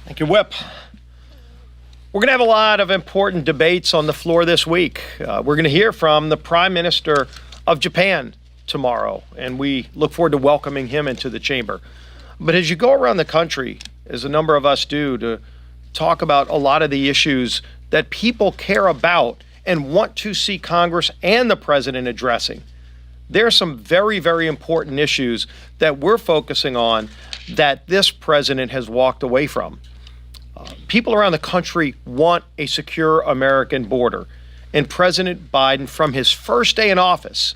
Thank you, Whip. We're going to have a lot of important debates on the floor this week. We're going to hear from the Prime Minister of Japan tomorrow, and we look forward to welcoming him into the chamber. But as you go around the country, as a number of us do, to talk about a lot of the issues that people care about and want to see Congress and the president addressing, there are some very, very important issues that we're focusing on that this president has walked away from. People around the country want a secure American border. And President Biden, from his first day in office,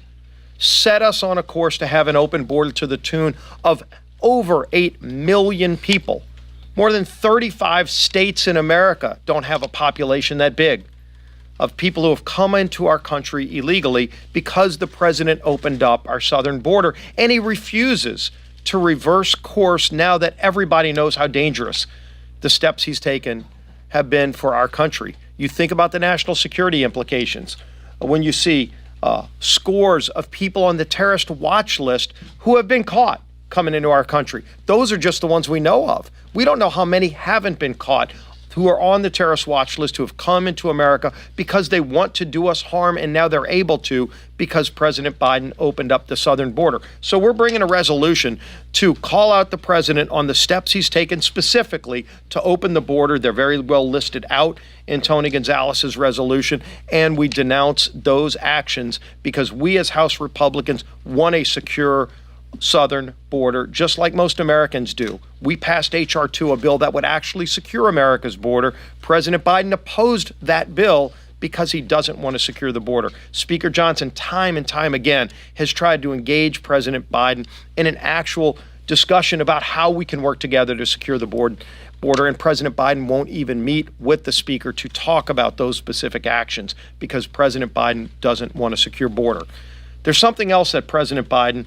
set us on a course to have an open border to the tune of over 8 million people. More than 35 states in America don't have a population that big of people who have come into our country illegally because the president opened up our southern border, and he refuses to reverse course now that everybody knows how dangerous the steps he's taken have been for our country. You think about the national security implications when you see scores of people on the terrorist watch list who have been caught coming into our country. Those are just the ones we know of. We don't know how many haven't been caught who are on the terrorist watch list who have come into America because they want to do us harm, and now they're able to because President Biden opened up the southern border. So we're bringing a resolution to call out the president on the steps he's taken specifically to open the border. They're very well listed out in Tony Gonzalez's resolution, and we denounce those actions because we as House Republicans want a secure southern border, just like most Americans do. We passed H.R. 2, a bill that would actually secure America's border. President Biden opposed that bill because he doesn't want to secure the border. Speaker Johnson, time and time again, has tried to engage President Biden in an actual discussion about how we can work together to secure the border, and President Biden won't even meet with the speaker to talk about those specific actions because President Biden doesn't want a secure border. There's something else that President Biden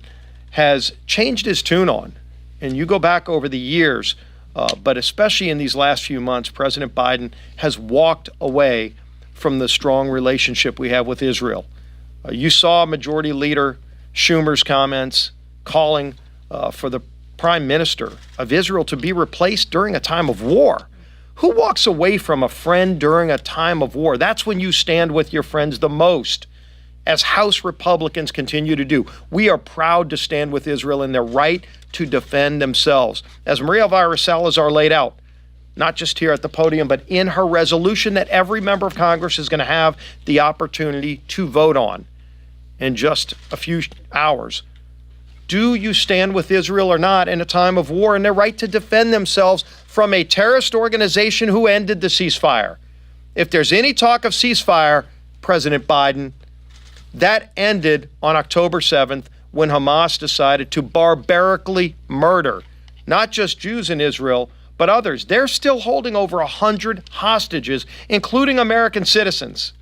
has changed his tune on. And you go back over the years, but especially in these last few months, President Biden has walked away from the strong relationship we have with Israel. You saw Majority Leader Schumer's comments calling for the Prime Minister of Israel to be replaced during a time of war. Who walks away from a friend during a time of war? That's when you stand with your friends the most. As House Republicans continue to do, we are proud to stand with Israel in their right to defend themselves. As Maria Elvira Salazar laid out, not just here at the podium, but in her resolution that every member of Congress is going to have the opportunity to vote on in just a few hours. Do you stand with Israel or not in a time of war and their right to defend themselves from a terrorist organization who ended the ceasefire? If there's any talk of ceasefire, President Biden, that ended on October 7th when Hamas decided to barbarically murder not just Jews in Israel, but others. They're still holding over 100 hostages, including American citizens.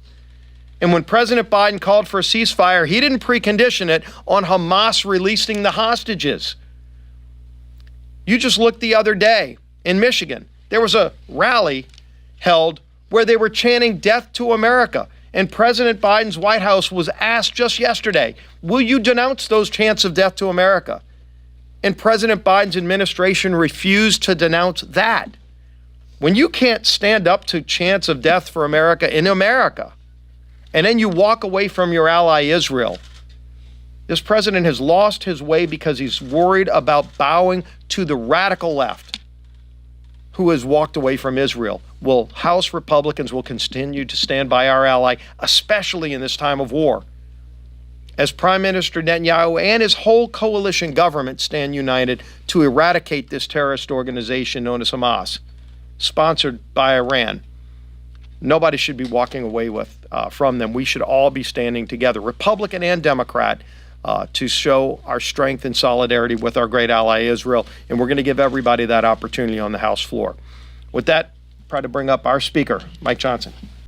And when President Biden called for a ceasefire, he didn't precondition it on Hamas releasing the hostages. You just looked the other day in Michigan. There was a rally held where they were chanting "Death to America." And President Biden's White House was asked just yesterday, will you denounce those chants of death to America? And President Biden's administration refused to denounce that. When you can't stand up to chants of death for America in America, and then you walk away from your ally Israel, this president has lost his way because he's worried about bowing to the radical left who has walked away from Israel. Well, House Republicans will continue to stand by our ally, especially in this time of war, as Prime Minister Netanyahu and his whole coalition government stand united to eradicate this terrorist organization known as Hamas, sponsored by Iran. Nobody should be walking away from them. We should all be standing together, Republican and Democrat, to show our strength and solidarity with our great ally Israel, and we're going to give everybody that opportunity on the House floor. With that, proud to bring up our Speaker, Mike Johnson.